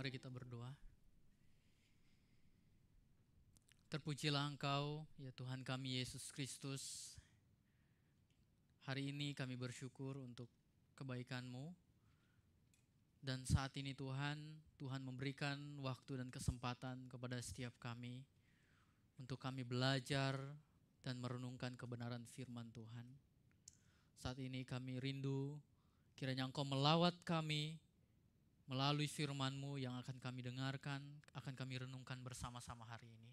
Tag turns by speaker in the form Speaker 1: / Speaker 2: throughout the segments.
Speaker 1: Mari kita berdoa. Terpujilah Engkau, ya Tuhan kami Yesus Kristus. Hari ini kami bersyukur untuk kebaikan-Mu. Dan saat ini Tuhan memberikan waktu dan kesempatan kepada setiap kami untuk kami belajar dan merenungkan kebenaran firman Tuhan. Saat ini kami rindu kiranya Engkau melawat kami melalui firman-Mu yang akan kami dengarkan, akan kami renungkan bersama-sama hari ini.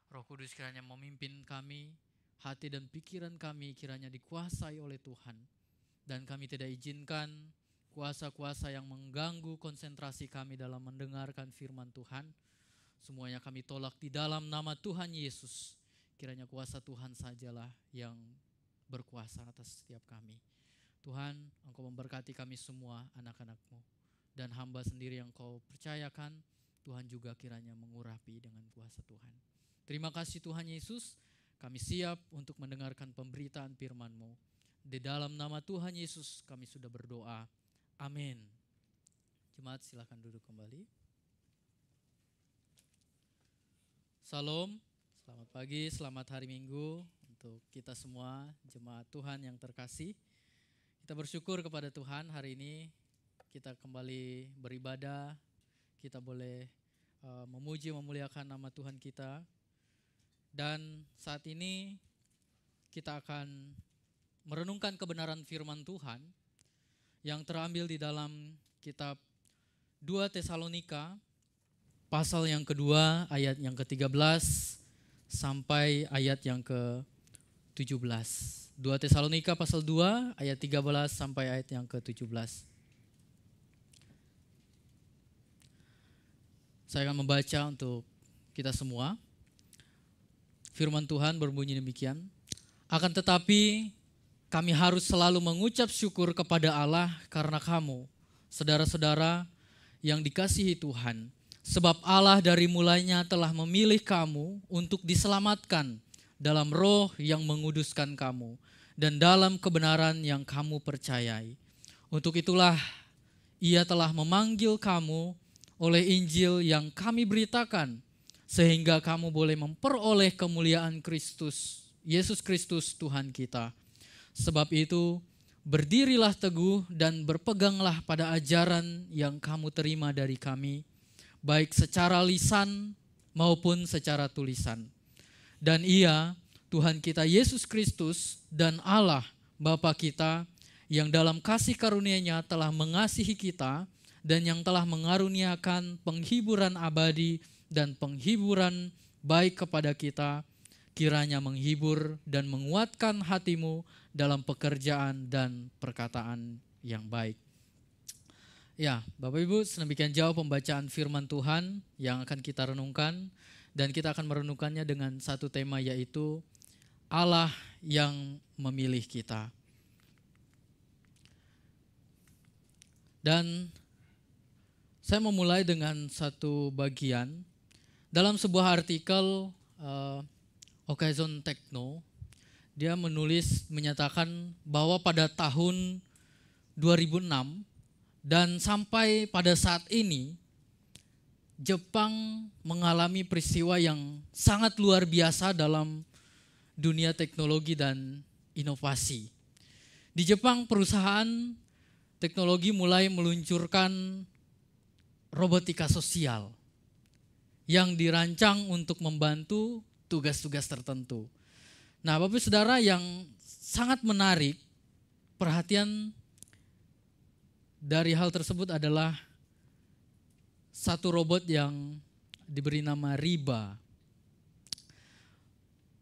Speaker 1: Roh Kudus kiranya memimpin kami, hati dan pikiran kami kiranya dikuasai oleh Tuhan. Dan kami tidak izinkan kuasa-kuasa yang mengganggu konsentrasi kami dalam mendengarkan firman Tuhan. Semuanya kami tolak di dalam nama Tuhan Yesus. Kiranya kuasa Tuhan sajalah yang berkuasa atas setiap kami. Tuhan, Engkau memberkati kami semua anak-anak-Mu. Dan hamba sendiri yang Kau percayakan, Tuhan juga kiranya mengurapi dengan kuasa Tuhan. Terima kasih Tuhan Yesus, kami siap untuk mendengarkan pemberitaan firman-Mu. Di dalam nama Tuhan Yesus kami sudah berdoa. Amin. Jemaat silakan duduk kembali. Salam, selamat pagi, selamat hari Minggu untuk kita semua jemaat Tuhan yang terkasih. Kita bersyukur kepada Tuhan hari ini kita kembali beribadah, kita boleh memuji memuliakan nama Tuhan kita. Dan saat ini kita akan merenungkan kebenaran firman Tuhan yang terambil di dalam kitab 2 Tesalonika pasal yang kedua ayat yang ke-13 sampai ayat yang ke-17. 2 Tesalonika pasal 2 ayat 13 sampai ayat yang ke-17. Saya akan membaca untuk kita semua. Firman Tuhan berbunyi demikian. Akan tetapi kami harus selalu mengucap syukur kepada Allah karena kamu, saudara-saudara yang dikasihi Tuhan. Sebab Allah dari mulanya telah memilih kamu untuk diselamatkan dalam roh yang menguduskan kamu dan dalam kebenaran yang kamu percayai. Untuk itulah Ia telah memanggil kamu oleh Injil yang kami beritakan, sehingga kamu boleh memperoleh kemuliaan Kristus, Yesus Kristus Tuhan kita. Sebab itu, berdirilah teguh dan berpeganglah pada ajaran yang kamu terima dari kami, baik secara lisan maupun secara tulisan. Dan Ia, Tuhan kita Yesus Kristus dan Allah Bapa kita, yang dalam kasih karunia-Nya telah mengasihi kita dan yang telah mengaruniakan penghiburan abadi dan penghiburan baik kepada kita, kiranya menghibur dan menguatkan hatimu dalam pekerjaan dan perkataan yang baik. Ya, Bapak Ibu, sedemikian jauh pembacaan firman Tuhan yang akan kita renungkan, dan kita akan merenungkannya dengan satu tema, yaitu Allah yang memilih kita. Dan saya memulai dengan satu bagian dalam sebuah artikel Occasion Techno. Dia menyatakan bahwa pada tahun 2006 dan sampai pada saat ini, Jepang mengalami peristiwa yang sangat luar biasa dalam dunia teknologi dan inovasi. Di Jepang, perusahaan teknologi mulai meluncurkan robotika sosial yang dirancang untuk membantu tugas-tugas tertentu. Nah, Bapak Saudara, yang sangat menarik perhatian dari hal tersebut adalah satu robot yang diberi nama Riba.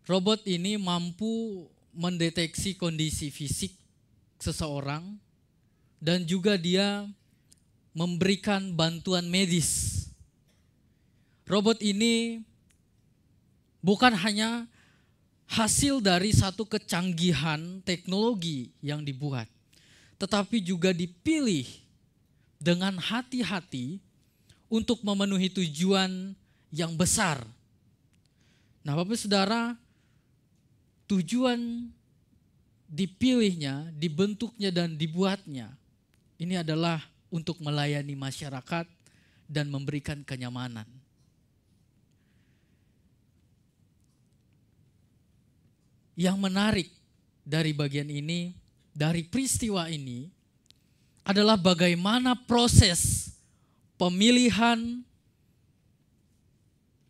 Speaker 1: Robot ini mampu mendeteksi kondisi fisik seseorang dan juga dia memberikan bantuan medis. Robot ini bukan hanya hasil dari satu kecanggihan teknologi yang dibuat, tetapi juga dipilih dengan hati-hati untuk memenuhi tujuan yang besar. Nah, Bapak Saudara, tujuan dipilihnya, dibentuknya dan dibuatnya ini adalah untuk melayani masyarakat dan memberikan kenyamanan. Yang menarik dari bagian ini, dari peristiwa ini, adalah bagaimana proses pemilihan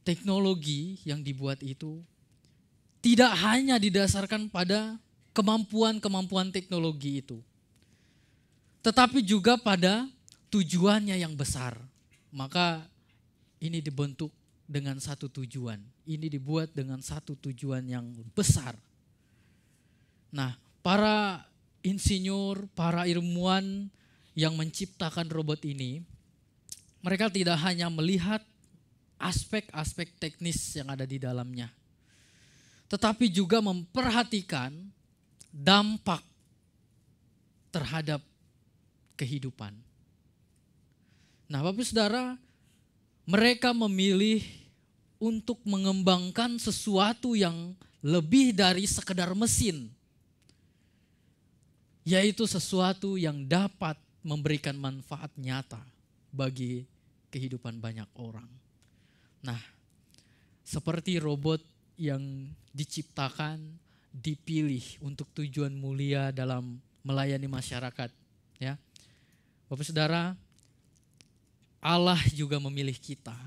Speaker 1: teknologi yang dibuat itu tidak hanya didasarkan pada kemampuan-kemampuan teknologi itu, tetapi juga pada tujuannya yang besar. Maka ini dibentuk dengan satu tujuan. Ini dibuat dengan satu tujuan yang besar. Nah, para insinyur, para ilmuwan yang menciptakan robot ini, mereka tidak hanya melihat aspek-aspek teknis yang ada di dalamnya, tetapi juga memperhatikan dampak terhadap kehidupan. Nah, Bapak Saudara, mereka memilih untuk mengembangkan sesuatu yang lebih dari sekedar mesin, yaitu sesuatu yang dapat memberikan manfaat nyata bagi kehidupan banyak orang. Nah, seperti robot yang diciptakan, dipilih untuk tujuan mulia dalam melayani masyarakat, ya. Bapak Saudara, Allah juga memilih kita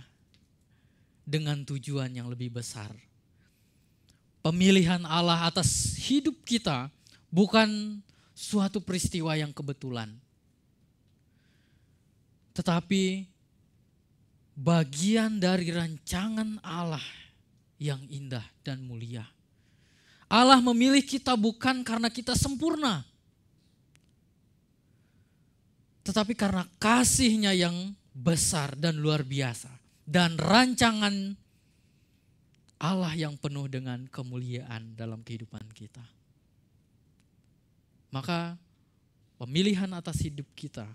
Speaker 1: dengan tujuan yang lebih besar. Pemilihan Allah atas hidup kita bukan suatu peristiwa yang kebetulan, tetapi bagian dari rancangan Allah yang indah dan mulia. Allah memilih kita bukan karena kita sempurna, tetapi karena kasih-Nya yang besar dan luar biasa, dan rancangan Allah yang penuh dengan kemuliaan dalam kehidupan kita. Maka pemilihan atas hidup kita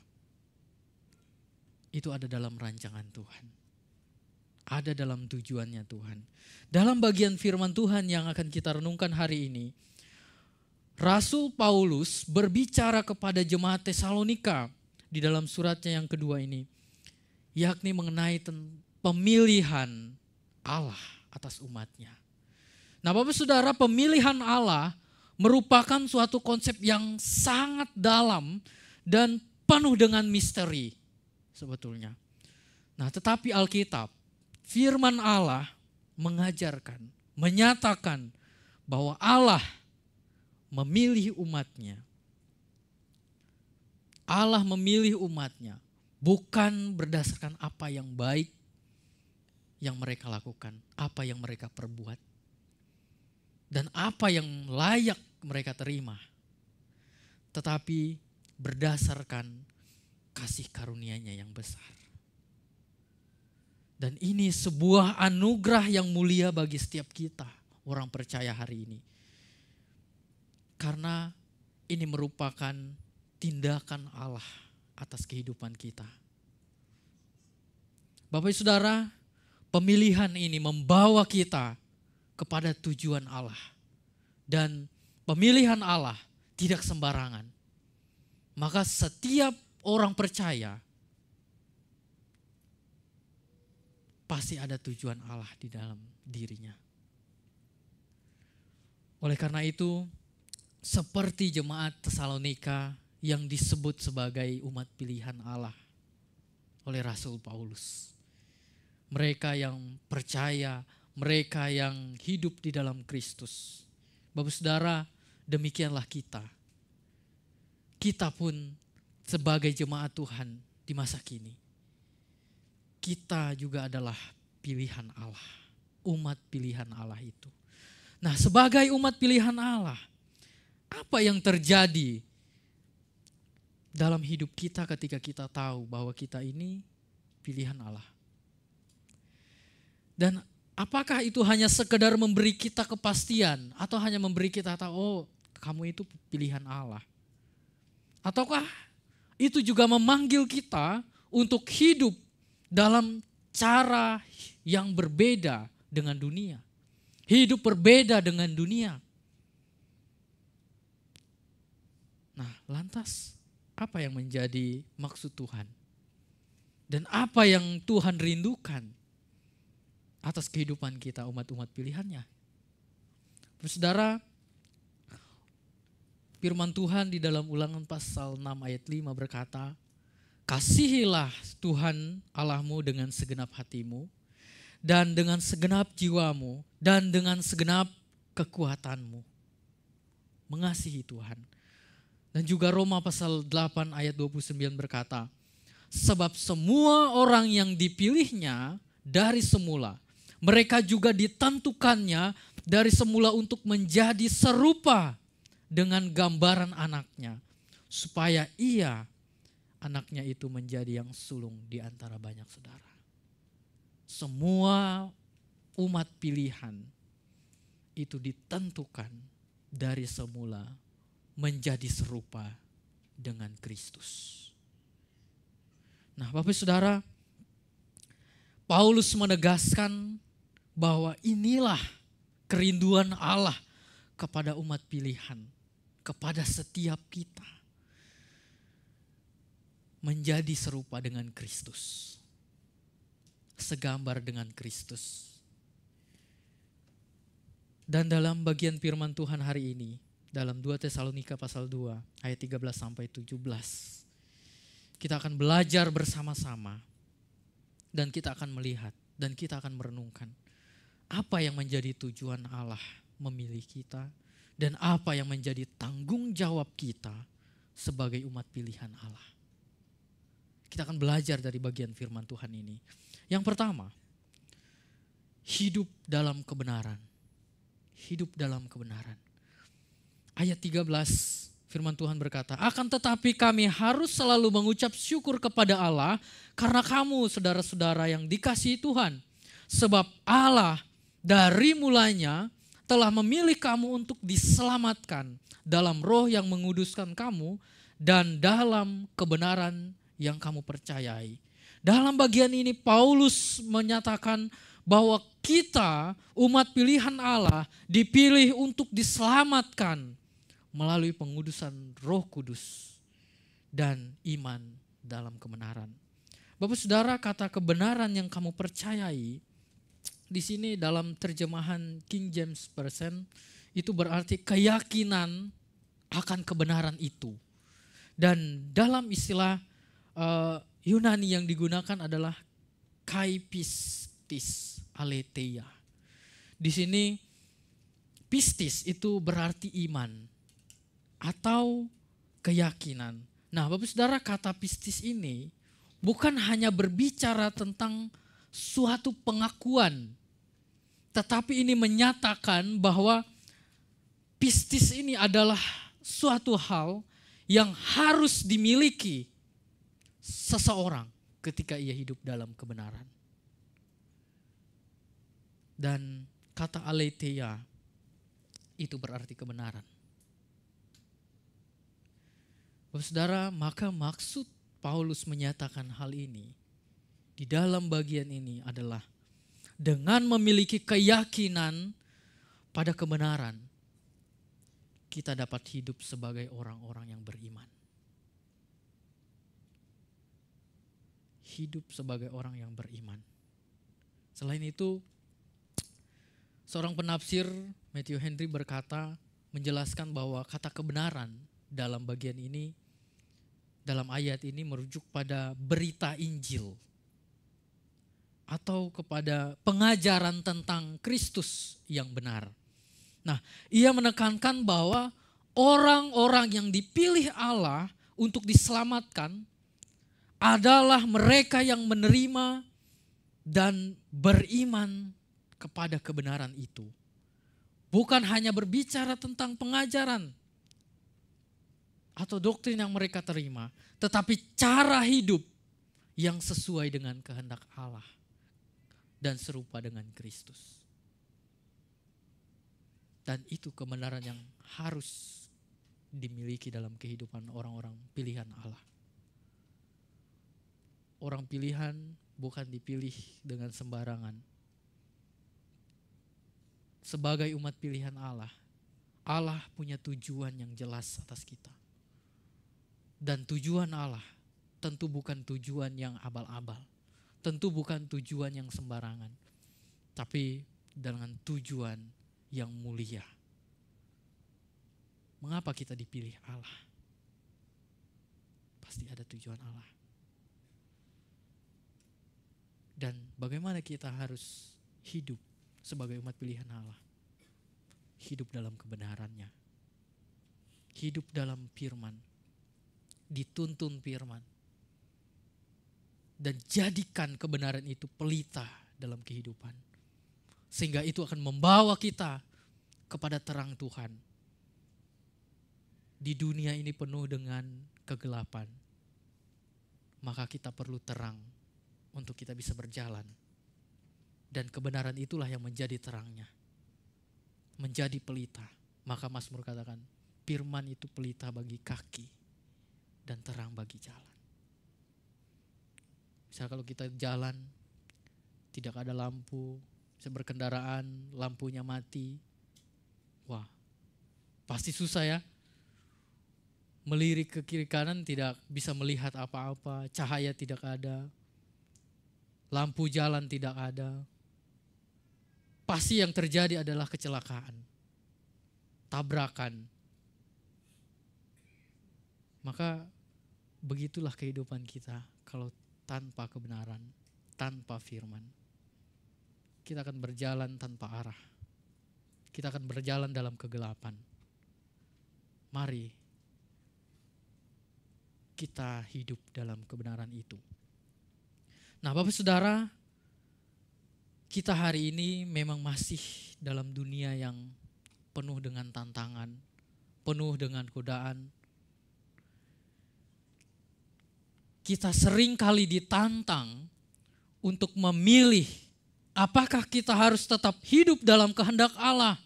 Speaker 1: itu ada dalam rancangan Tuhan. Ada dalam tujuannya Tuhan. Dalam bagian firman Tuhan yang akan kita renungkan hari ini, Rasul Paulus berbicara kepada jemaat Tesalonika di dalam suratnya yang kedua ini, yakni mengenai pemilihan Allah atas umatnya. Nah, Bapak Saudara, pemilihan Allah merupakan suatu konsep yang sangat dalam dan penuh dengan misteri sebetulnya. Nah, tetapi Alkitab, firman Allah mengajarkan, menyatakan bahwa Allah memilih umatnya. Allah memilih umatnya bukan berdasarkan apa yang baik yang mereka lakukan, apa yang mereka perbuat, dan apa yang layak mereka terima, tetapi berdasarkan kasih karunia-Nya yang besar. Dan ini sebuah anugerah yang mulia bagi setiap kita, orang percaya hari ini. Karena ini merupakan tindakan Allah atas kehidupan kita. Bapak Ibu Saudara, pemilihan ini membawa kita kepada tujuan Allah. Dan pemilihan Allah tidak sembarangan. Maka setiap orang percaya pasti ada tujuan Allah di dalam dirinya. Oleh karena itu, seperti jemaat Tesalonika yang disebut sebagai umat pilihan Allah oleh Rasul Paulus. Mereka yang percaya, mereka yang hidup di dalam Kristus. Bapak Saudara, demikianlah kita. Kita pun sebagai jemaat Tuhan di masa kini, kita juga adalah pilihan Allah, umat pilihan Allah itu. Nah, sebagai umat pilihan Allah, apa yang terjadi dalam hidup kita ketika kita tahu bahwa kita ini pilihan Allah? Dan apakah itu hanya sekedar memberi kita kepastian atau hanya memberi kita tahu, oh, kamu itu pilihan Allah? Ataukah itu juga memanggil kita untuk hidup dalam cara yang berbeda dengan dunia. Hidup berbeda dengan dunia. Nah, lantas apa yang menjadi maksud Tuhan? Dan apa yang Tuhan rindukan atas kehidupan kita umat-umat pilihannya. Saudara, firman Tuhan di dalam Ulangan pasal 6 ayat 5 berkata, kasihilah Tuhan Allahmu dengan segenap hatimu, dan dengan segenap jiwamu, dan dengan segenap kekuatanmu. Mengasihi Tuhan. Dan juga Roma pasal 8 ayat 29 berkata, sebab semua orang yang dipilihnya dari semula, mereka juga ditentukannya dari semula untuk menjadi serupa dengan gambaran anaknya, supaya anaknya itu menjadi yang sulung di antara banyak saudara. Semua umat pilihan itu ditentukan dari semula menjadi serupa dengan Kristus. Nah, Bapak Saudara, Paulus menegaskan bahwa inilah kerinduan Allah kepada umat pilihan, kepada setiap kita. Menjadi serupa dengan Kristus. Segambar dengan Kristus. Dan dalam bagian firman Tuhan hari ini, dalam 2 Tesalonika pasal 2 ayat 13 sampai 17, kita akan belajar bersama-sama dan kita akan melihat dan kita akan merenungkan apa yang menjadi tujuan Allah memilih kita dan apa yang menjadi tanggung jawab kita sebagai umat pilihan Allah. Kita akan belajar dari bagian firman Tuhan ini. Yang pertama, hidup dalam kebenaran. Hidup dalam kebenaran. Ayat 13 firman Tuhan berkata, akan tetapi kami harus selalu mengucap syukur kepada Allah karena kamu saudara-saudara yang dikasihi Tuhan. Sebab Allah dari mulanya telah memilih kamu untuk diselamatkan dalam roh yang menguduskan kamu dan dalam kebenaran yang kamu percayai. Dalam bagian ini Paulus menyatakan bahwa kita umat pilihan Allah dipilih untuk diselamatkan melalui pengudusan Roh Kudus dan iman dalam kebenaran. Bapak Saudara, kata kebenaran yang kamu percayai di sini dalam terjemahan King James Version itu berarti keyakinan akan kebenaran itu. Dan dalam istilah Yunani yang digunakan adalah kaipistis aletheia. Di sini pistis itu berarti iman atau keyakinan. Nah, Bapak Saudara, kata pistis ini bukan hanya berbicara tentang suatu pengakuan, tetapi ini menyatakan bahwa pistis ini adalah suatu hal yang harus dimiliki seseorang ketika ia hidup dalam kebenaran. Dan kata aletheia itu berarti kebenaran. Saudara, maka maksud Paulus menyatakan hal ini di dalam bagian ini adalah dengan memiliki keyakinan pada kebenaran, kita dapat hidup sebagai orang-orang yang beriman. Hidup sebagai orang yang beriman. Selain itu, seorang penafsir Matthew Henry berkata, menjelaskan bahwa kata kebenaran dalam bagian ini, dalam ayat ini merujuk pada berita Injil atau kepada pengajaran tentang Kristus yang benar. Nah, ia menekankan bahwa orang-orang yang dipilih Allah untuk diselamatkan adalah mereka yang menerima dan beriman kepada kebenaran itu. Bukan hanya berbicara tentang pengajaran atau doktrin yang mereka terima, tetapi cara hidup yang sesuai dengan kehendak Allah dan serupa dengan Kristus. Dan itu kebenaran yang harus dimiliki dalam kehidupan orang-orang pilihan Allah. Orang pilihan bukan dipilih dengan sembarangan. Sebagai umat pilihan Allah, Allah punya tujuan yang jelas atas kita. Dan tujuan Allah tentu bukan tujuan yang abal-abal. Tentu bukan tujuan yang sembarangan. Tapi dengan tujuan yang mulia. Mengapa kita dipilih Allah? Pasti ada tujuan Allah. Dan bagaimana kita harus hidup sebagai umat pilihan Allah? Hidup dalam kebenarannya. Hidup dalam firman. Dituntun firman. Dan jadikan kebenaran itu pelita dalam kehidupan. Sehingga itu akan membawa kita kepada terang Tuhan. Di dunia ini penuh dengan kegelapan. Maka kita perlu terang untuk kita bisa berjalan. Dan kebenaran itulah yang menjadi terangnya. Menjadi pelita. Maka Mazmur katakan, firman itu pelita bagi kaki dan terang bagi jalan. Misal kalau kita jalan, tidak ada lampu, bisa berkendaraan, lampunya mati. Wah, pasti susah ya. Melirik ke kiri kanan tidak bisa melihat apa-apa, cahaya tidak ada, lampu jalan tidak ada. Pasti yang terjadi adalah kecelakaan, tabrakan. Maka begitulah kehidupan kita kalau tanpa kebenaran, tanpa firman. Kita akan berjalan tanpa arah. Kita akan berjalan dalam kegelapan. Mari kita hidup dalam kebenaran itu. Nah, Bapak Saudara, kita hari ini memang masih dalam dunia yang penuh dengan tantangan, penuh dengan godaan. Kita sering kali ditantang untuk memilih apakah kita harus tetap hidup dalam kehendak Allah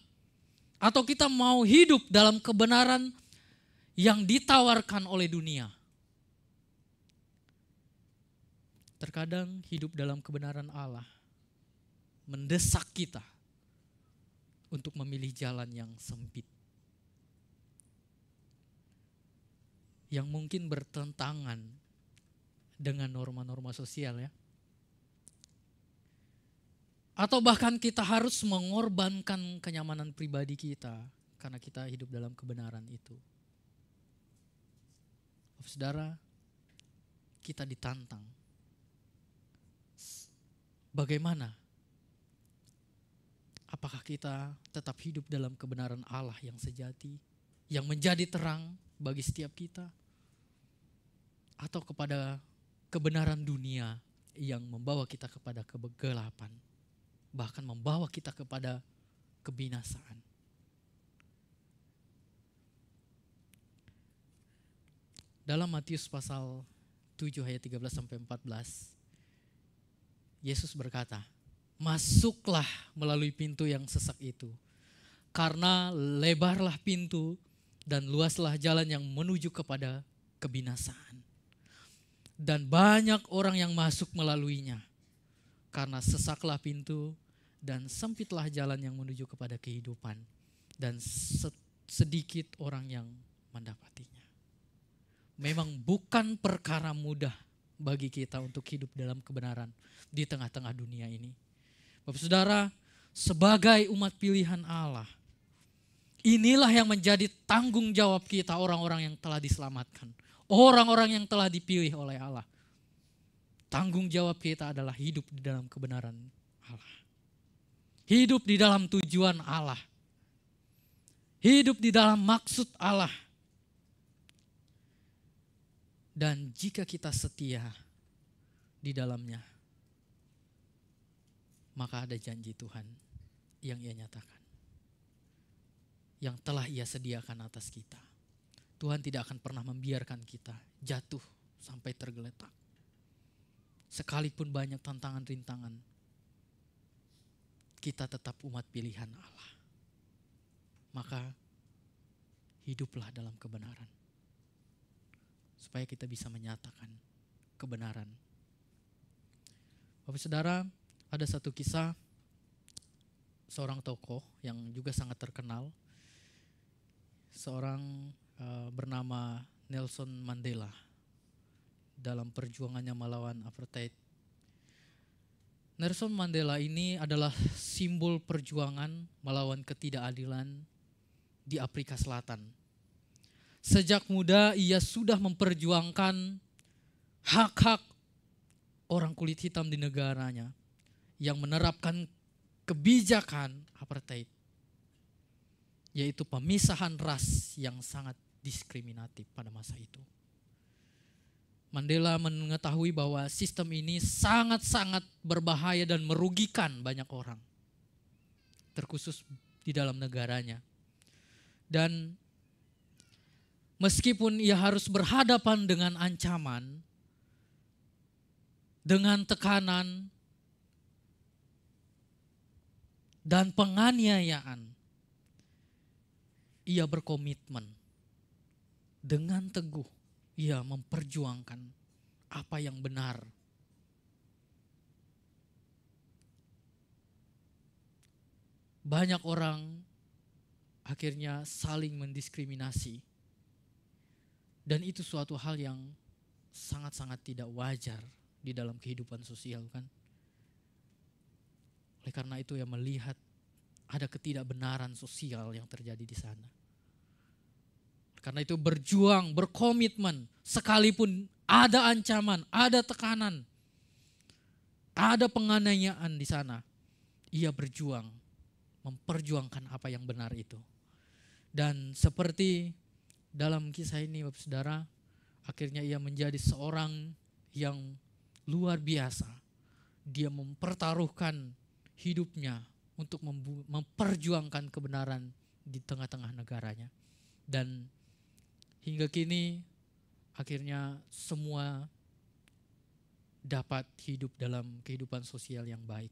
Speaker 1: atau kita mau hidup dalam kebenaran yang ditawarkan oleh dunia. Terkadang hidup dalam kebenaran Allah mendesak kita untuk memilih jalan yang sempit, yang mungkin bertentangan dengan norma-norma sosial ya. Atau bahkan kita harus mengorbankan kenyamanan pribadi kita karena kita hidup dalam kebenaran itu. Saudara, kita ditantang. Bagaimana? Apakah kita tetap hidup dalam kebenaran Allah yang sejati, yang menjadi terang bagi setiap kita? Atau kepada kebenaran dunia yang membawa kita kepada kegelapan, bahkan membawa kita kepada kebinasaan. Dalam Matius pasal 7 ayat 13 sampai 14, Yesus berkata, "Masuklah melalui pintu yang sesak itu, karena lebarlah pintu dan luaslah jalan yang menuju kepada kebinasaan. Dan banyak orang yang masuk melaluinya, karena sesaklah pintu dan sempitlah jalan yang menuju kepada kehidupan, dan sedikit orang yang mendapatinya." Memang bukan perkara mudah bagi kita untuk hidup dalam kebenaran di tengah-tengah dunia ini. Bapak Saudara, sebagai umat pilihan Allah, inilah yang menjadi tanggung jawab kita, orang-orang yang telah diselamatkan. Orang-orang yang telah dipilih oleh Allah. Tanggung jawab kita adalah hidup di dalam kebenaran Allah. Hidup di dalam tujuan Allah. Hidup di dalam maksud Allah. Dan jika kita setia di dalamnya, maka ada janji Tuhan yang Ia nyatakan, yang telah Ia sediakan atas kita. Tuhan tidak akan pernah membiarkan kita jatuh sampai tergeletak. Sekalipun banyak tantangan rintangan, kita tetap umat pilihan Allah. Maka hiduplah dalam kebenaran, supaya kita bisa menyatakan kebenaran. Bapak Saudara, ada satu kisah seorang tokoh yang juga sangat terkenal, seorang bernama Nelson Mandela. dalam perjuangannya melawan apartheid. Nelson Mandela ini adalah simbol perjuangan melawan ketidakadilan di Afrika Selatan. Sejak muda ia sudah memperjuangkan hak-hak orang kulit hitam di negaranya yang menerapkan kebijakan apartheid, yaitu pemisahan ras yang sangat diskriminatif pada masa itu. Mandela mengetahui bahwa sistem ini sangat-sangat berbahaya dan merugikan banyak orang, terkhusus di dalam negaranya. Dan meskipun ia harus berhadapan dengan ancaman, dengan tekanan, dan penganiayaan, ia berkomitmen dengan teguh. Ia memperjuangkan apa yang benar. Banyak orang akhirnya saling mendiskriminasi. Dan itu suatu hal yang sangat-sangat tidak wajar di dalam kehidupan sosial, kan? Oleh karena itu ia melihat ada ketidakbenaran sosial yang terjadi di sana. Karena itu berjuang, berkomitmen, sekalipun ada ancaman, ada tekanan, ada penganiayaan di sana, ia berjuang, memperjuangkan apa yang benar itu. Dan seperti dalam kisah ini, Bapak Saudara, akhirnya ia menjadi seorang yang luar biasa. Dia mempertaruhkan hidupnya untuk memperjuangkan kebenaran di tengah-tengah negaranya. Dan hingga kini akhirnya semua dapat hidup dalam kehidupan sosial yang baik.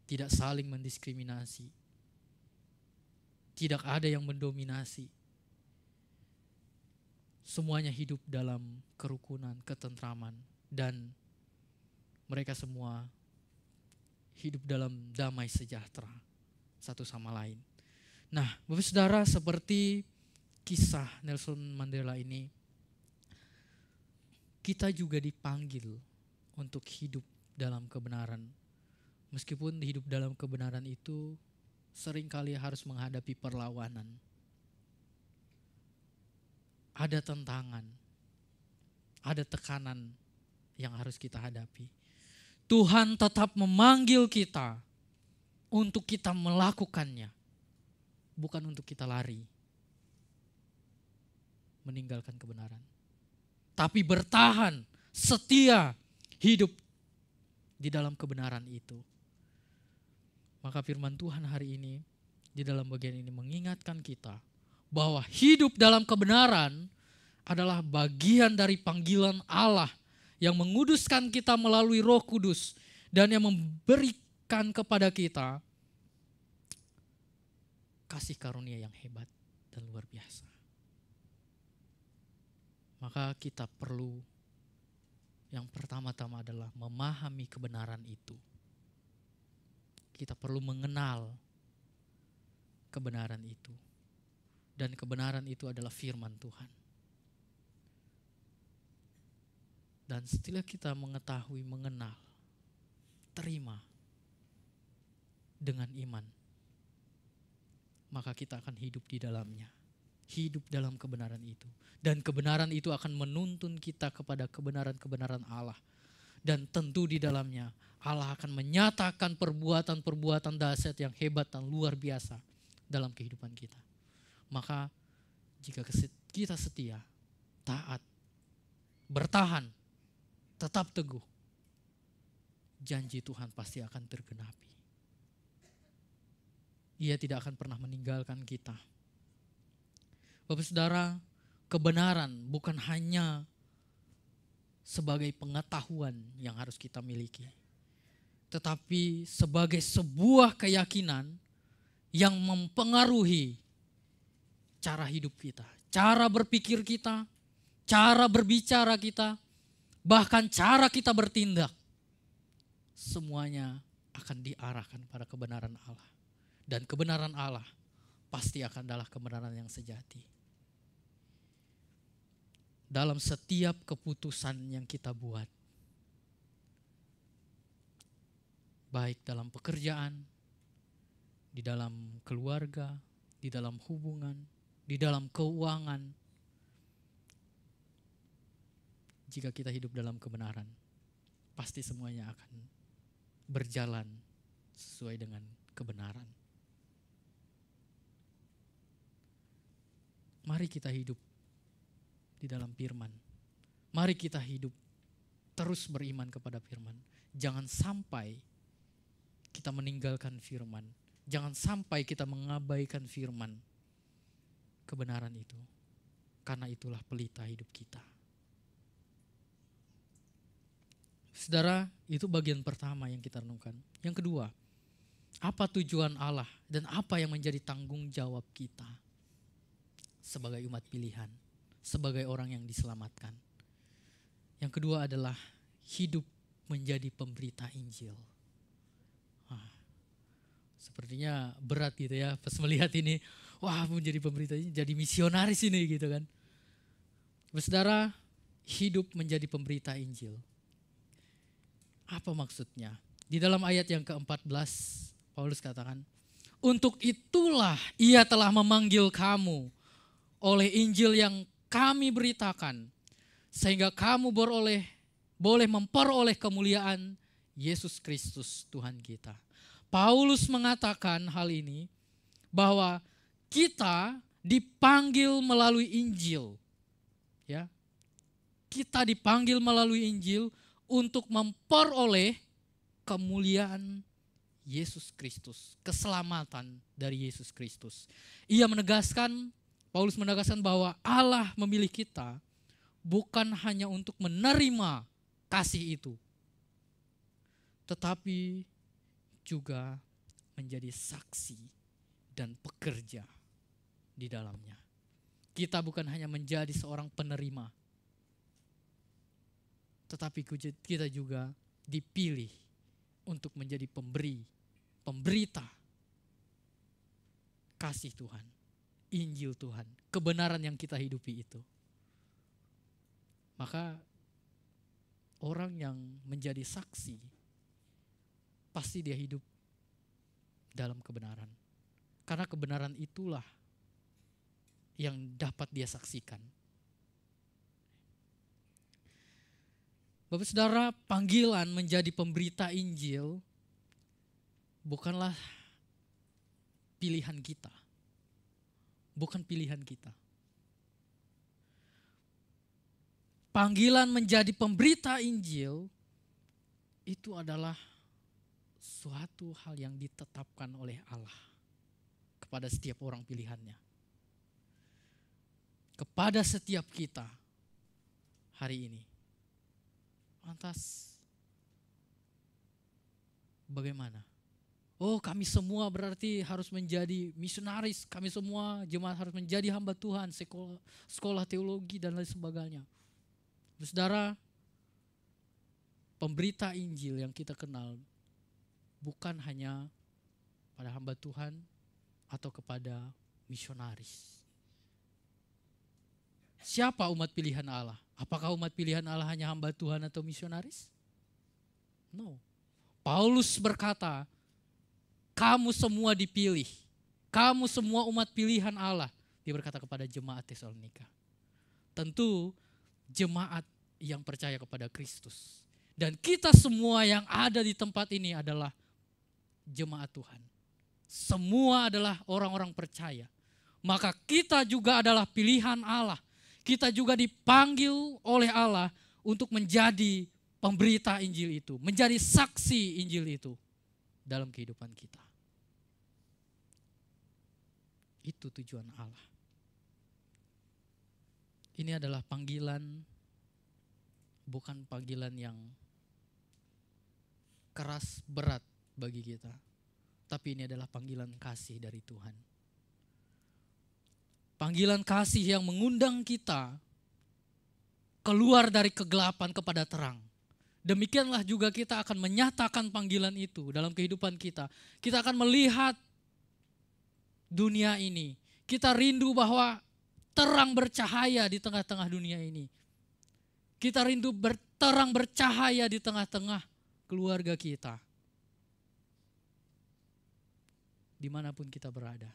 Speaker 1: Tidak saling mendiskriminasi. Tidak ada yang mendominasi. Semuanya hidup dalam kerukunan, ketentraman, dan mereka semua hidup dalam damai sejahtera satu sama lain. Nah, Bapak Saudara, seperti kisah Nelson Mandela ini, kita juga dipanggil untuk hidup dalam kebenaran. Meskipun hidup dalam kebenaran itu seringkali harus menghadapi perlawanan. Ada tantangan, ada tekanan yang harus kita hadapi. Tuhan tetap memanggil kita untuk kita melakukannya, bukan untuk kita lari meninggalkan kebenaran, tapi bertahan, setia, hidup di dalam kebenaran itu. Maka firman Tuhan hari ini di dalam bagian ini mengingatkan kita bahwa hidup dalam kebenaran adalah bagian dari panggilan Allah yang menguduskan kita melalui Roh Kudus dan yang memberikan kepada kita kasih karunia yang hebat dan luar biasa. Maka kita perlu yang pertama-tama adalah memahami kebenaran itu. Kita perlu mengenal kebenaran itu. Dan kebenaran itu adalah firman Tuhan. Dan setelah kita mengetahui, mengenal, terima dengan iman, maka kita akan hidup di dalamnya. Hidup dalam kebenaran itu. Dan kebenaran itu akan menuntun kita kepada kebenaran-kebenaran Allah. Dan tentu di dalamnya Allah akan menyatakan perbuatan-perbuatan dahsyat yang hebat dan luar biasa dalam kehidupan kita. Maka jika kita setia, taat, bertahan, tetap teguh, janji Tuhan pasti akan tergenapi. Ia tidak akan pernah meninggalkan kita. Bapak Saudara, kebenaran bukan hanya sebagai pengetahuan yang harus kita miliki, tetapi sebagai sebuah keyakinan yang mempengaruhi cara hidup kita, cara berpikir kita, cara berbicara kita, bahkan cara kita bertindak. Semuanya akan diarahkan pada kebenaran Allah. Dan kebenaran Allah pasti akan adalah kebenaran yang sejati. dalam setiap keputusan yang kita buat. Baik dalam pekerjaan, di dalam keluarga, di dalam hubungan, di dalam keuangan. Jika kita hidup dalam kebenaran, pasti semuanya akan berjalan sesuai dengan kebenaran. Mari kita hidup di dalam firman. Mari kita hidup terus beriman kepada firman. Jangan sampai kita meninggalkan firman. Jangan sampai kita mengabaikan firman. Kebenaran itu. Karena itulah pelita hidup kita. Saudara, itu bagian pertama yang kita renungkan. Yang kedua, apa tujuan Allah dan apa yang menjadi tanggung jawab kita sebagai umat pilihan, sebagai orang yang diselamatkan. Yang kedua adalah hidup menjadi pemberita Injil. Sepertinya berat gitu ya pas melihat ini. Wah, menjadi pemberita ini, jadi misionaris ini gitu kan. Saudara, hidup menjadi pemberita Injil. Apa maksudnya? Di dalam ayat yang ke-14, Paulus katakan, untuk itulah ia telah memanggil kamu oleh Injil yang kami beritakan, sehingga kamu boleh memperoleh kemuliaan Yesus Kristus Tuhan kita. Paulus mengatakan hal ini, bahwa kita dipanggil melalui Injil. Ya, kita dipanggil melalui Injil untuk memperoleh kemuliaan Yesus Kristus, keselamatan dari Yesus Kristus. Paulus menegaskan bahwa Allah memilih kita bukan hanya untuk menerima kasih itu, tetapi juga menjadi saksi dan pekerja di dalamnya. Kita bukan hanya menjadi seorang penerima, tetapi kita juga dipilih untuk menjadi pemberita kasih Tuhan, Injil Tuhan, kebenaran yang kita hidupi itu. Maka orang yang menjadi saksi, pasti dia hidup dalam kebenaran. Karena kebenaran itulah yang dapat dia saksikan. Bapak Saudara, panggilan menjadi pemberita Injil bukanlah pilihan kita. Bukan pilihan kita. Panggilan menjadi pemberita Injil itu adalah suatu hal yang ditetapkan oleh Allah kepada setiap orang pilihannya. Kepada setiap kita hari ini. Lantas bagaimana? Oh, kami semua berarti harus menjadi misionaris, kami semua jemaat harus menjadi hamba Tuhan, sekolah teologi dan lain sebagainya. Saudara, pemberita Injil yang kita kenal bukan hanya pada hamba Tuhan atau kepada misionaris. Siapa umat pilihan Allah? Apakah umat pilihan Allah hanya hamba Tuhan atau misionaris? No. Paulus berkata, kamu semua dipilih. Kamu semua umat pilihan Allah. Dia berkata kepada jemaat Tesalonika. Tentu jemaat yang percaya kepada Kristus. Dan kita semua yang ada di tempat ini adalah jemaat Tuhan. Semua adalah orang-orang percaya. Maka kita juga adalah pilihan Allah. Kita juga dipanggil oleh Allah untuk menjadi pemberita Injil itu. Menjadi saksi Injil itu dalam kehidupan kita. Itu tujuan Allah. Ini adalah panggilan, bukan panggilan yang keras, berat bagi kita. Tapi ini adalah panggilan kasih dari Tuhan. Panggilan kasih yang mengundang kita keluar dari kegelapan kepada terang. Demikianlah juga kita akan menyatakan panggilan itu dalam kehidupan kita. Kita akan melihat dunia ini. Kita rindu bahwa terang bercahaya di tengah-tengah dunia ini. Kita rindu berterang bercahaya di tengah-tengah keluarga kita. Dimanapun kita berada.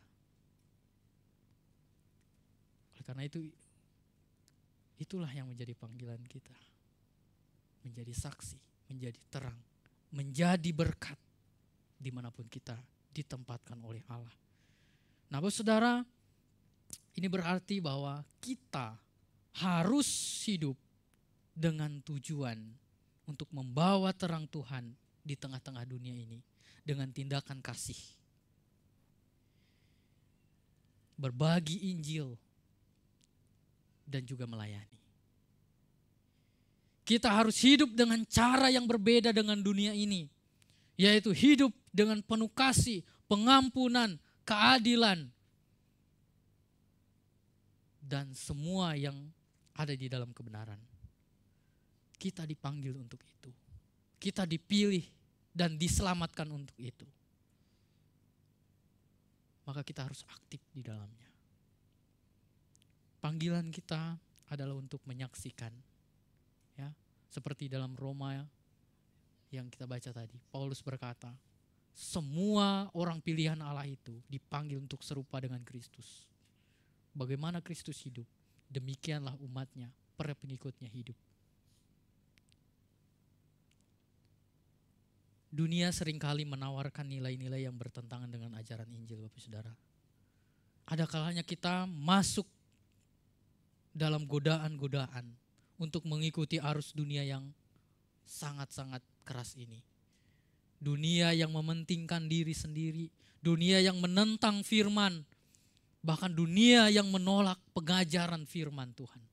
Speaker 1: Oleh karena itu, itulah yang menjadi panggilan kita. Menjadi saksi, menjadi terang, menjadi berkat dimanapun kita ditempatkan oleh Allah. Nah, saudara, ini berarti bahwa kita harus hidup dengan tujuan untuk membawa terang Tuhan di tengah-tengah dunia ini dengan tindakan kasih. Berbagi Injil dan juga melayani. Kita harus hidup dengan cara yang berbeda dengan dunia ini, yaitu hidup dengan penuh kasih, pengampunan, keadilan, dan semua yang ada di dalam kebenaran. Kita dipanggil untuk itu. Kita dipilih dan diselamatkan untuk itu. Maka kita harus aktif di dalamnya. Panggilan kita adalah untuk menyaksikan. Ya, seperti dalam Roma yang kita baca tadi. Paulus berkata, semua orang pilihan Allah itu dipanggil untuk serupa dengan Kristus. Bagaimana Kristus hidup, demikianlah umatnya, para pengikutnya hidup. Dunia seringkali menawarkan nilai-nilai yang bertentangan dengan ajaran Injil, Bapak Saudara. Ada kalanya kita masuk dalam godaan-godaan untuk mengikuti arus dunia yang sangat-sangat keras ini. Dunia yang mementingkan diri sendiri, dunia yang menentang firman, bahkan dunia yang menolak pengajaran firman Tuhan.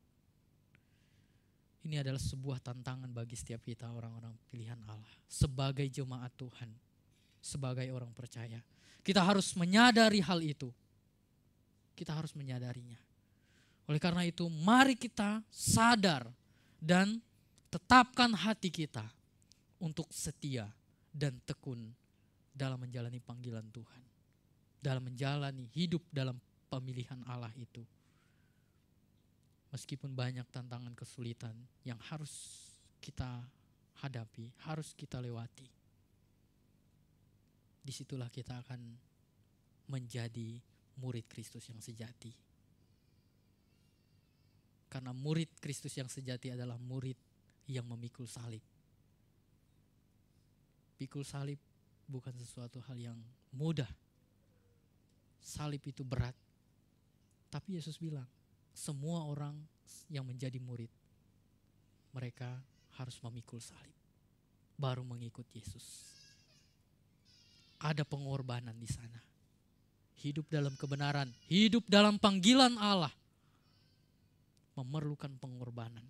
Speaker 1: Ini adalah sebuah tantangan bagi setiap kita orang-orang pilihan Allah. Sebagai jemaat Tuhan, sebagai orang percaya. Kita harus menyadari hal itu. Kita harus menyadarinya. Oleh karena itu, mari kita sadar dan tetapkan hati kita untuk setia dan tekun dalam menjalani panggilan Tuhan. Dalam menjalani hidup dalam pemilihan Allah itu. Meskipun banyak tantangan kesulitan yang harus kita hadapi, harus kita lewati. Disitulah kita akan menjadi murid Kristus yang sejati. Karena murid Kristus yang sejati adalah murid yang memikul salib. Pikul salib bukan sesuatu hal yang mudah. Salib itu berat. Tapi Yesus bilang, semua orang yang menjadi murid, mereka harus memikul salib, baru mengikut Yesus. Ada pengorbanan di sana. Hidup dalam kebenaran, hidup dalam panggilan Allah, memerlukan pengorbanan.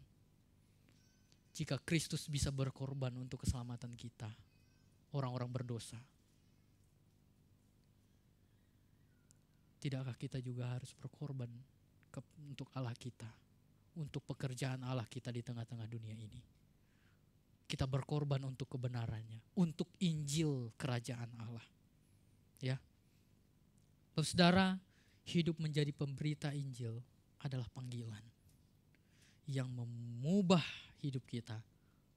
Speaker 1: Jika Kristus bisa berkorban untuk keselamatan kita, orang-orang berdosa, tidakkah kita juga harus berkorban untuk Allah kita, untuk pekerjaan Allah kita di tengah-tengah dunia ini? Kita berkorban untuk kebenarannya, untuk Injil kerajaan Allah. Ya, saudara, hidup menjadi pemberita Injil adalah panggilan yang mengubah hidup kita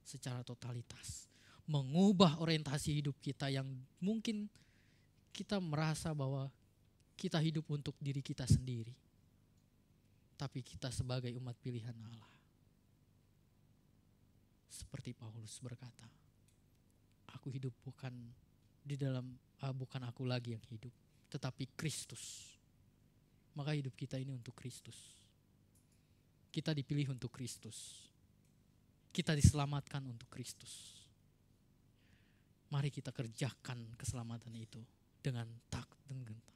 Speaker 1: secara totalitas, mengubah orientasi hidup kita yang mungkin kita merasa bahwa kita hidup untuk diri kita sendiri. Tapi kita sebagai umat pilihan Allah, seperti Paulus berkata, aku hidup bukan bukan aku lagi yang hidup, tetapi Kristus. Maka hidup kita ini untuk Kristus. Kita dipilih untuk Kristus. Kita diselamatkan untuk Kristus. Mari kita kerjakan keselamatan itu dengan takut dan gentar.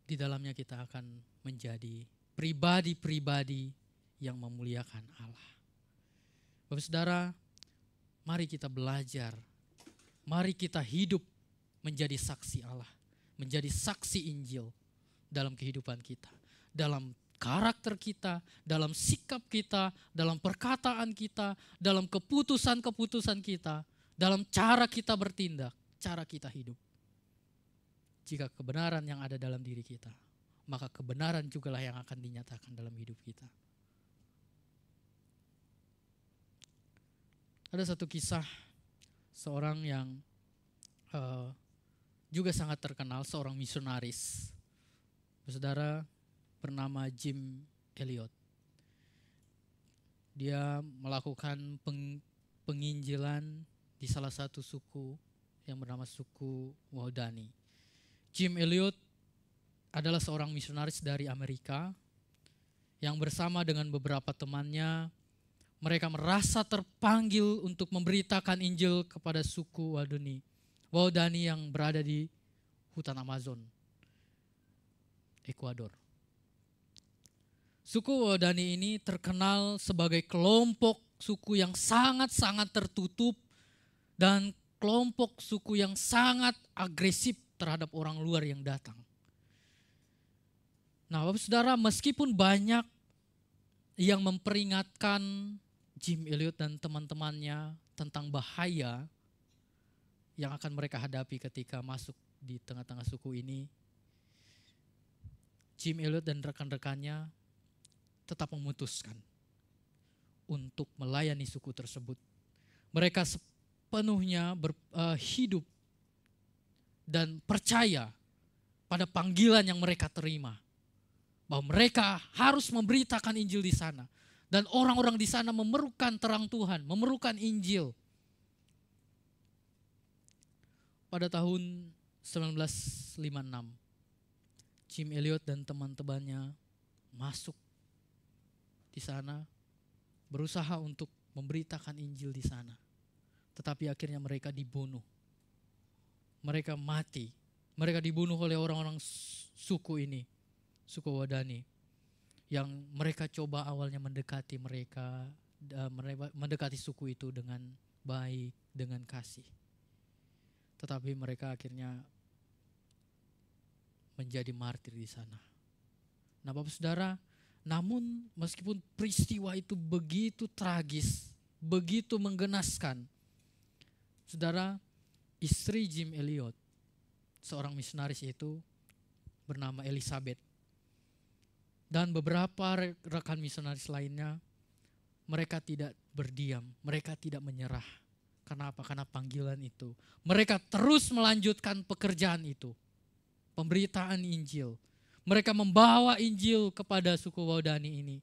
Speaker 1: Di dalamnya kita akan menjadi pribadi-pribadi yang memuliakan Allah. Bapak Saudara, mari kita belajar. Mari kita hidup menjadi saksi Allah. Menjadi saksi Injil dalam kehidupan kita. Dalam karakter kita, dalam sikap kita, dalam perkataan kita, dalam keputusan-keputusan kita, dalam cara kita bertindak, cara kita hidup. Jika kebenaran yang ada dalam diri kita maka kebenaran jugalah yang akan dinyatakan dalam hidup kita. Ada satu kisah seorang yang juga sangat terkenal, seorang misionaris, saudara, bernama Jim Elliot. Dia melakukan penginjilan di salah satu suku yang bernama suku Waodani. Jim Elliot adalah seorang misionaris dari Amerika yang bersama dengan beberapa temannya, mereka merasa terpanggil untuk memberitakan Injil kepada suku Waodani yang berada di hutan Amazon, Ekuador. Suku Waodani ini terkenal sebagai kelompok suku yang sangat-sangat tertutup dan kelompok suku yang sangat agresif terhadap orang luar yang datang. Nah, Bapak Saudara, meskipun banyak yang memperingatkan Jim Elliot dan teman-temannya tentang bahaya yang akan mereka hadapi ketika masuk di tengah-tengah suku ini, Jim Elliot dan rekan-rekannya tetap memutuskan untuk melayani suku tersebut. Mereka sepenuhnya hidup dan percaya pada panggilan yang mereka terima, bahwa mereka harus memberitakan Injil di sana. Dan orang-orang di sana memerlukan terang Tuhan, memerlukan Injil. Pada tahun 1956, Jim Elliot dan teman-temannya masuk di sana, berusaha untuk memberitakan Injil di sana. Tetapi akhirnya mereka dibunuh. Mereka mati. Mereka dibunuh oleh orang-orang suku ini, suku Waodani, yang mereka coba awalnya mendekati mendekati suku itu dengan baik, dengan kasih. Tetapi mereka akhirnya menjadi martir di sana. Nah, Bapak Saudara, namun meskipun peristiwa itu begitu tragis, begitu menggenaskan, saudara, istri Jim Elliot, seorang misionaris itu bernama Elizabeth, dan beberapa rekan misionaris lainnya, mereka tidak berdiam, mereka tidak menyerah. Kenapa? Karena panggilan itu. Mereka terus melanjutkan pekerjaan itu, pemberitaan Injil. Mereka membawa Injil kepada suku Waodani ini.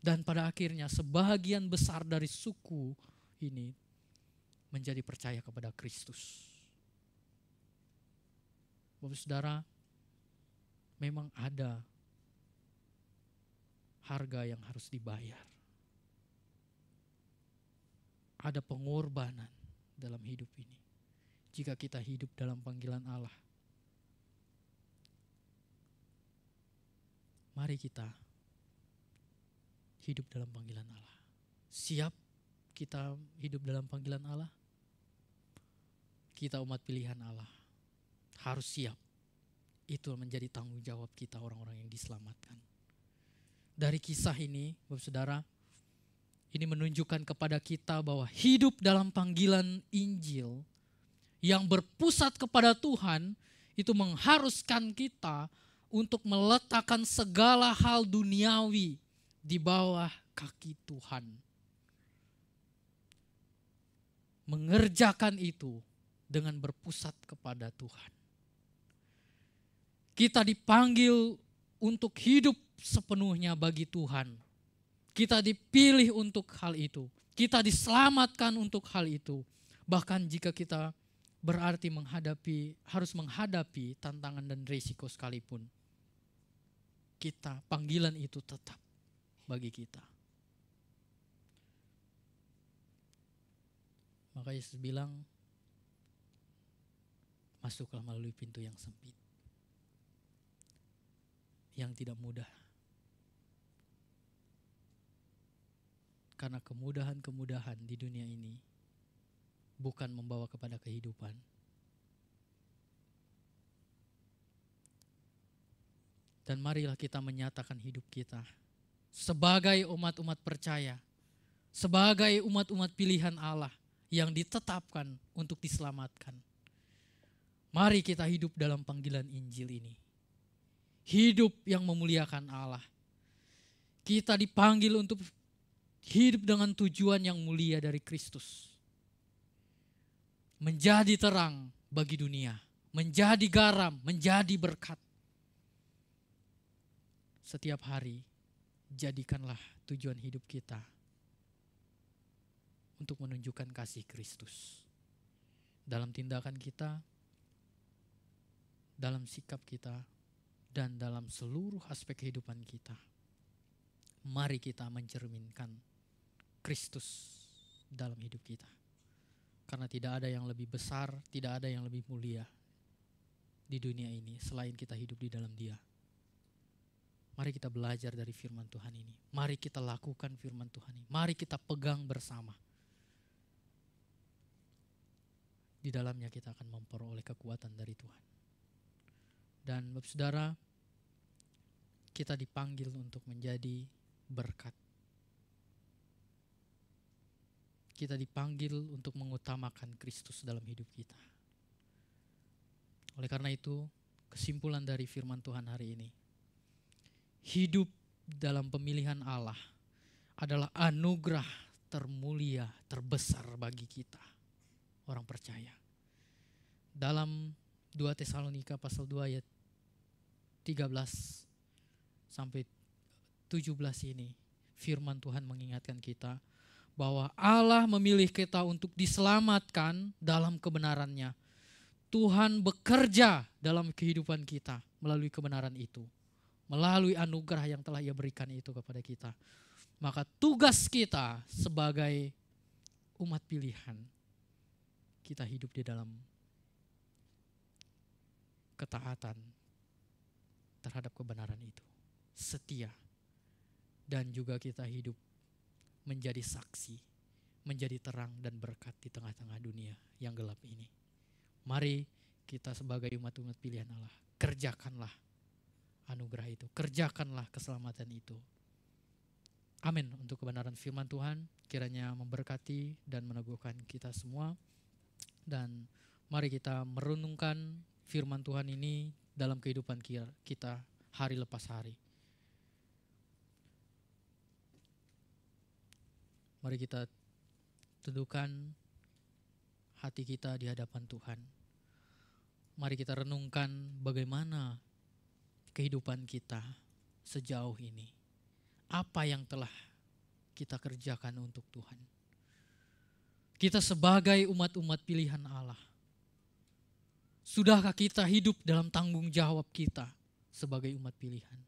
Speaker 1: Dan pada akhirnya sebagian besar dari suku ini menjadi percaya kepada Kristus. Bapak Saudara, memang ada harga yang harus dibayar. Ada pengorbanan dalam hidup ini. Jika kita hidup dalam panggilan Allah, mari kita hidup dalam panggilan Allah. Siap kita hidup dalam panggilan Allah? Kita umat pilihan Allah harus siap. Itu menjadi tanggung jawab kita, orang-orang yang diselamatkan. Dari kisah ini, Bapak Saudara, ini menunjukkan kepada kita bahwa hidup dalam panggilan Injil yang berpusat kepada Tuhan itu mengharuskan kita untuk meletakkan segala hal duniawi di bawah kaki Tuhan. Mengerjakan itu dengan berpusat kepada Tuhan. Kita dipanggil untuk hidup sepenuhnya bagi Tuhan. Kita dipilih untuk hal itu. Kita diselamatkan untuk hal itu. Bahkan jika kita berarti harus menghadapi tantangan dan risiko sekalipun, panggilan itu tetap bagi kita. Maka Yesus bilang, masuklah melalui pintu yang sempit, yang tidak mudah. Karena kemudahan-kemudahan di dunia ini bukan membawa kepada kehidupan. Dan marilah kita menyatakan hidup kita sebagai umat-umat percaya, sebagai umat-umat pilihan Allah yang ditetapkan untuk diselamatkan. Mari kita hidup dalam panggilan Injil ini. hidup yang memuliakan Allah. Kita dipanggil untuk hidup dengan tujuan yang mulia dari Kristus. Menjadi terang bagi dunia, menjadi garam, menjadi berkat. Setiap hari, jadikanlah tujuan hidup kita untuk menunjukkan kasih Kristus. Dalam tindakan kita, dalam sikap kita, dan dalam seluruh aspek kehidupan kita. Mari kita mencerminkan Kristus dalam hidup kita. Karena tidak ada yang lebih besar, tidak ada yang lebih mulia di dunia ini selain kita hidup di dalam Dia. Mari kita belajar dari firman Tuhan ini. Mari kita lakukan firman Tuhan ini. Mari kita pegang bersama. Di dalamnya kita akan memperoleh kekuatan dari Tuhan. Dan Bapak Saudara, kita dipanggil untuk menjadi berkat. Kita dipanggil untuk mengutamakan Kristus dalam hidup kita. Oleh karena itu, kesimpulan dari firman Tuhan hari ini, hidup dalam pemilihan Allah adalah anugerah termulia, terbesar bagi kita, orang percaya. Dalam 2 Tesalonika pasal 2 ayat 13 sampai 17 ini, firman Tuhan mengingatkan kita bahwa Allah memilih kita untuk diselamatkan dalam kebenarannya. Tuhan bekerja dalam kehidupan kita melalui kebenaran itu, melalui anugerah yang telah Ia berikan itu kepada kita. Maka tugas kita sebagai umat pilihan, kita hidup di dalam ketaatan terhadap kebenaran itu, setia, dan juga kita hidup menjadi saksi, menjadi terang dan berkat di tengah-tengah dunia yang gelap ini. Mari kita sebagai umat-umat pilihan Allah, kerjakanlah anugerah itu, kerjakanlah keselamatan itu. Amin. Untuk kebenaran firman Tuhan, kiranya memberkati dan meneguhkan kita semua. Dan mari kita merenungkan firman Tuhan ini dalam kehidupan kita hari lepas hari. Mari kita teduhkan hati kita di hadapan Tuhan. Mari kita renungkan bagaimana kehidupan kita sejauh ini. Apa yang telah kita kerjakan untuk Tuhan. Kita sebagai umat-umat pilihan Allah, sudahkah kita hidup dalam tanggung jawab kita sebagai umat pilihan?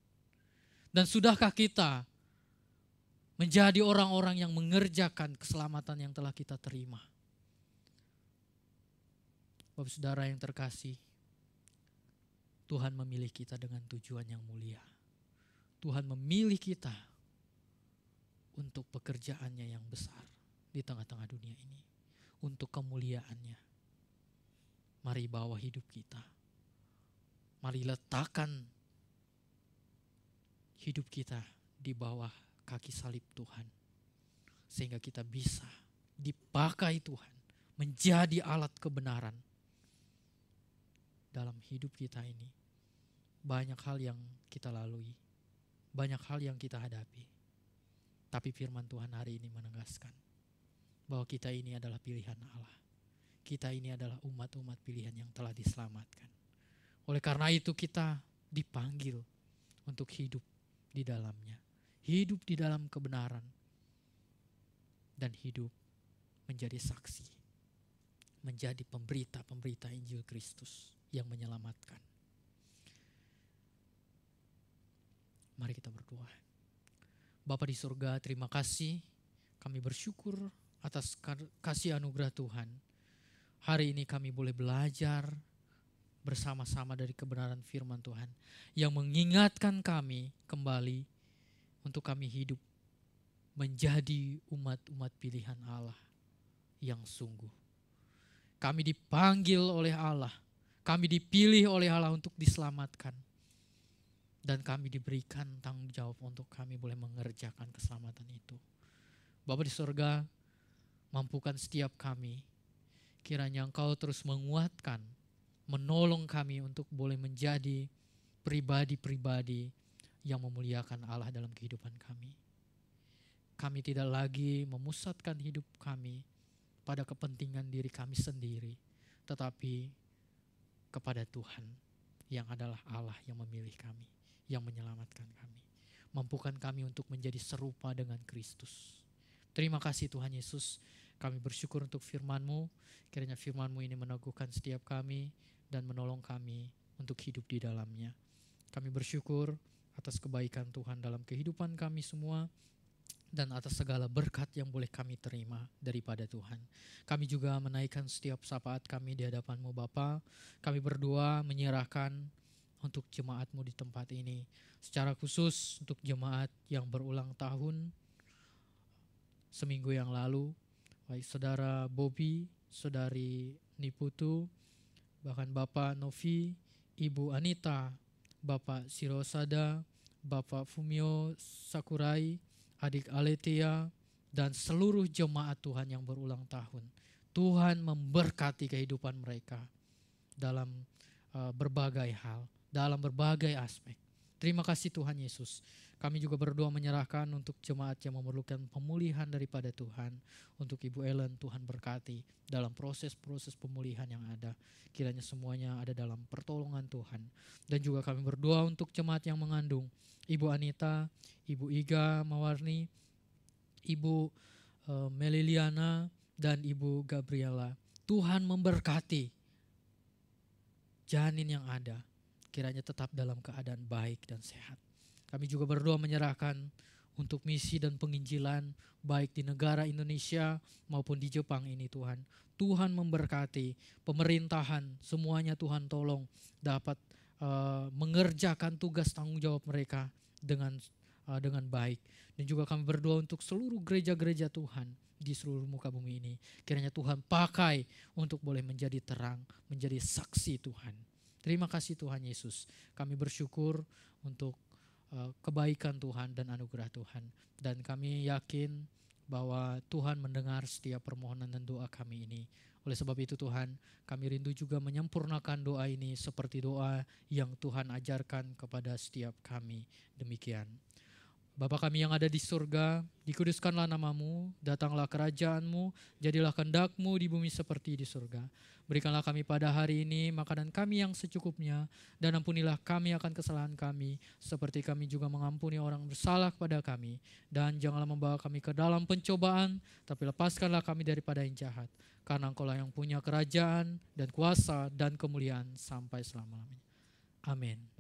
Speaker 1: Dan sudahkah kita menjadi orang-orang yang mengerjakan keselamatan yang telah kita terima? Bapak Saudara yang terkasih, Tuhan memilih kita dengan tujuan yang mulia. Tuhan memilih kita untuk pekerjaannya yang besar di tengah-tengah dunia ini, untuk kemuliaannya. Mari bawa hidup kita. Mari letakkan hidup kita di bawah kaki salib Tuhan. Sehingga kita bisa dipakai Tuhan menjadi alat kebenaran dalam hidup kita ini. Banyak hal yang kita lalui, banyak hal yang kita hadapi. Tapi firman Tuhan hari ini menegaskan bahwa kita ini adalah pilihan Allah. Kita ini adalah umat-umat pilihan yang telah diselamatkan. Oleh karena itu kita dipanggil untuk hidup di dalamnya. Hidup di dalam kebenaran. Dan hidup menjadi saksi. Menjadi pemberita-pemberita Injil Kristus yang menyelamatkan. Mari kita berdoa. Bapa di surga, terima kasih. Kami bersyukur atas kasih anugerah Tuhan. Hari ini kami boleh belajar bersama-sama dari kebenaran firman Tuhan yang mengingatkan kami kembali untuk kami hidup menjadi umat-umat pilihan Allah yang sungguh. Kami dipanggil oleh Allah, kami dipilih oleh Allah untuk diselamatkan. Dan kami diberikan tanggung jawab untuk kami boleh mengerjakan keselamatan itu. Bapa di surga, mampukan setiap kami, kiranya Engkau terus menguatkan, menolong kami untuk boleh menjadi pribadi-pribadi yang memuliakan Allah dalam kehidupan kami. Kami tidak lagi memusatkan hidup kami pada kepentingan diri kami sendiri, tetapi kepada Tuhan yang adalah Allah yang memilih kami, yang menyelamatkan kami. Mampukan kami untuk menjadi serupa dengan Kristus. Terima kasih Tuhan Yesus. Kami bersyukur untuk firman-Mu. Kiranya firman-Mu ini meneguhkan setiap kami dan menolong kami untuk hidup di dalamnya. Kami bersyukur atas kebaikan Tuhan dalam kehidupan kami semua dan atas segala berkat yang boleh kami terima daripada Tuhan. Kami juga menaikkan setiap sapaat kami di hadapan-Mu Bapa. Kami berdoa menyerahkan untuk jemaat-Mu di tempat ini. Secara khusus untuk jemaat yang berulang tahun seminggu yang lalu. Baik Saudara Bobby, Saudari Niputu, bahkan Bapak Novi, Ibu Anita, Bapak Sirosada, Bapak Fumio Sakurai, Adik Aletia, dan seluruh jemaat Tuhan yang berulang tahun. Tuhan memberkati kehidupan mereka dalam berbagai hal, dalam berbagai aspek. Terima kasih Tuhan Yesus. Kami juga berdoa menyerahkan untuk jemaat yang memerlukan pemulihan daripada Tuhan. Untuk Ibu Ellen, Tuhan berkati dalam proses-proses pemulihan yang ada. Kiranya semuanya ada dalam pertolongan Tuhan. Dan juga kami berdoa untuk jemaat yang mengandung. Ibu Anita, Ibu Iga Mawarni, Ibu Meliliana, dan Ibu Gabriela. Tuhan memberkati janin yang ada. Kiranya tetap dalam keadaan baik dan sehat. Kami juga berdoa menyerahkan untuk misi dan penginjilan baik di negara Indonesia maupun di Jepang ini Tuhan. Tuhan memberkati pemerintahan, semuanya Tuhan tolong dapat mengerjakan tugas tanggung jawab mereka dengan baik. Dan juga kami berdoa untuk seluruh gereja-gereja Tuhan di seluruh muka bumi ini. Kiranya Tuhan pakai untuk boleh menjadi terang, menjadi saksi Tuhan. Terima kasih Tuhan Yesus. Kami bersyukur untuk kebaikan Tuhan dan anugerah Tuhan. Dan kami yakin bahwa Tuhan mendengar setiap permohonan dan doa kami ini. Oleh sebab itu Tuhan, kami rindu juga menyempurnakan doa ini seperti doa yang Tuhan ajarkan kepada setiap kami. Demikian. Bapa kami yang ada di surga, dikuduskanlah namamu, datanglah kerajaan-Mu, jadilah kehendak-Mu di bumi seperti di surga. Berikanlah kami pada hari ini makanan kami yang secukupnya, dan ampunilah kami akan kesalahan kami, seperti kami juga mengampuni orang bersalah kepada kami. Dan janganlah membawa kami ke dalam pencobaan, tapi lepaskanlah kami daripada yang jahat. Karena Engkau-lah yang punya kerajaan dan kuasa dan kemuliaan sampai selama-lamanya. Amin.